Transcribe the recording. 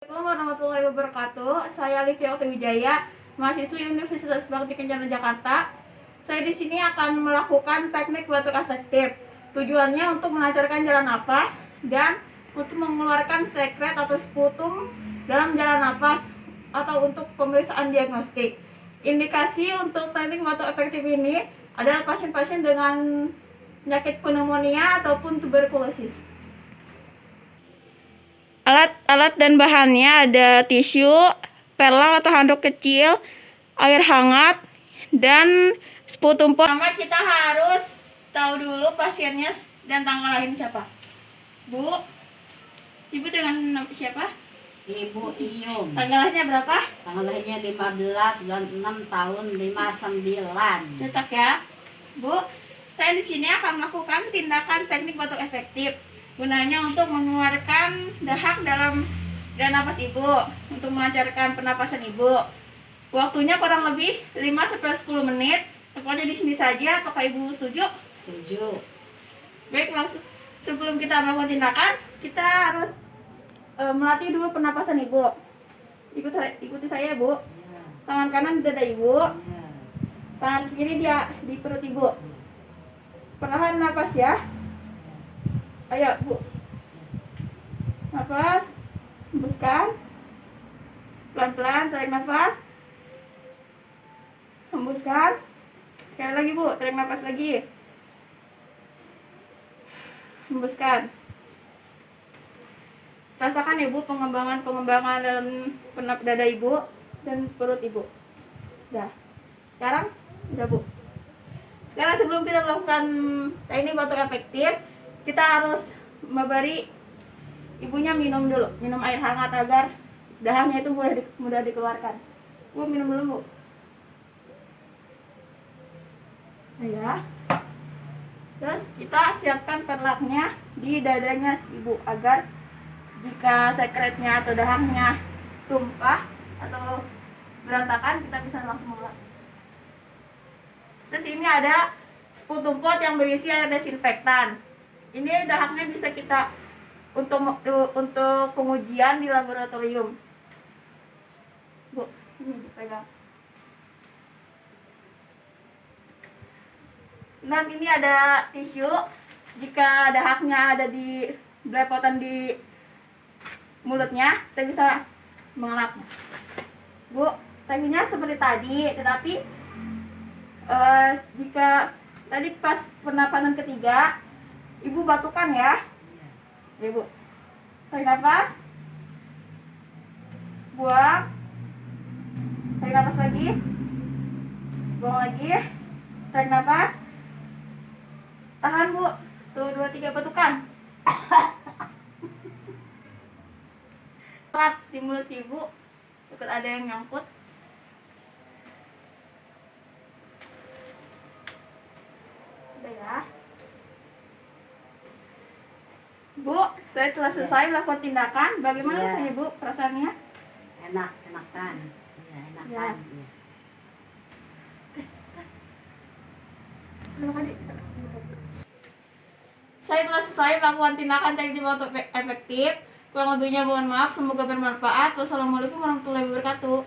Assalamualaikum warahmatullahi wabarakatuh. Saya Livia Wijaya, mahasiswi Universitas Bakti Kencana Jakarta. Saya di sini akan melakukan teknik batuk efektif. Tujuannya untuk melancarkan jalan napas dan untuk mengeluarkan sekret atau sputum dalam jalan napas atau untuk pemeriksaan diagnostik. Indikasi untuk teknik batuk efektif ini adalah pasien-pasien dengan penyakit pneumonia ataupun tuberkulosis. Alat dan bahannya ada tisu, pelang atau handuk kecil, air hangat, dan sputum. Pertama kita harus tahu dulu pasiennya dan tanggal lahir siapa. Bu, ibu dengan siapa? Ibu Iyum. Tanggal lahirnya berapa? Tanggal lahirnya 15 bulan 6 tahun 59. Cetak ya. Bu, saya di sini akan melakukan tindakan teknik batuk efektif. Gunanya untuk mengeluarkan dahak dalam napas ibu, untuk melancarkan pernapasan ibu. Waktunya kurang lebih 5-10 menit. Pokoknya di sini saja. Apakah ibu setuju? Setuju. Baik, langsung sebelum kita melakukan tindakan, kita harus melatih dulu pernapasan ibu. Ikuti saya, Bu. Ya. Tangan kanan di dada ibu, Ya. tangan kiri di perut ibu. Perlahan napas ya. Ayo, Bu. Nafas. Hembuskan. Pelan-pelan tarik nafas. Hembuskan. Sekali lagi, Bu. Tarik nafas lagi. Hembuskan. Rasakan ibu pengembangan dalam dada ibu dan perut ibu. Dah. Sekarang udah, Bu. Sekarang sebelum kita melakukan teknik batuk efektif, kita harus memberi ibunya minum dulu, minum air hangat agar dahaknya itu mudah dikeluarkan. Bu, minum dulu, Bu. Nah, ya. Terus kita siapkan perlaknya di dadanya ibu agar jika sekretnya atau dahaknya tumpah atau berantakan, kita bisa langsung melak. Terus ini ada sputum pot yang berisi air desinfektan. Ini dahaknya bisa kita untuk pengujian di laboratorium. Bu, ini dipegang. Dan ini ada tisu. Jika dahaknya ada di belepotan di mulutnya, kita bisa mengelapnya. Bu, tekniknya seperti tadi, tetapi jika tadi pas pernapasan ketiga, ibu batukan ya. Ibu tarik nafas, buang, tarik nafas lagi, buang lagi, tarik nafas, tahan, Bu. Tuh, 2-3 batukan. Di mulut ibu takut ada yang nyangkut. Udah ya. Bu, saya telah selesai melakukan tindakan. Bagaimana rasanya, Bu, perasaannya? Enakan. Ya, enakan. Ya. Saya telah selesai melakukan tindakan teknik batuk efektif. Kurang lebihnya mohon maaf, semoga bermanfaat. Wassalamualaikum warahmatullahi wabarakatuh.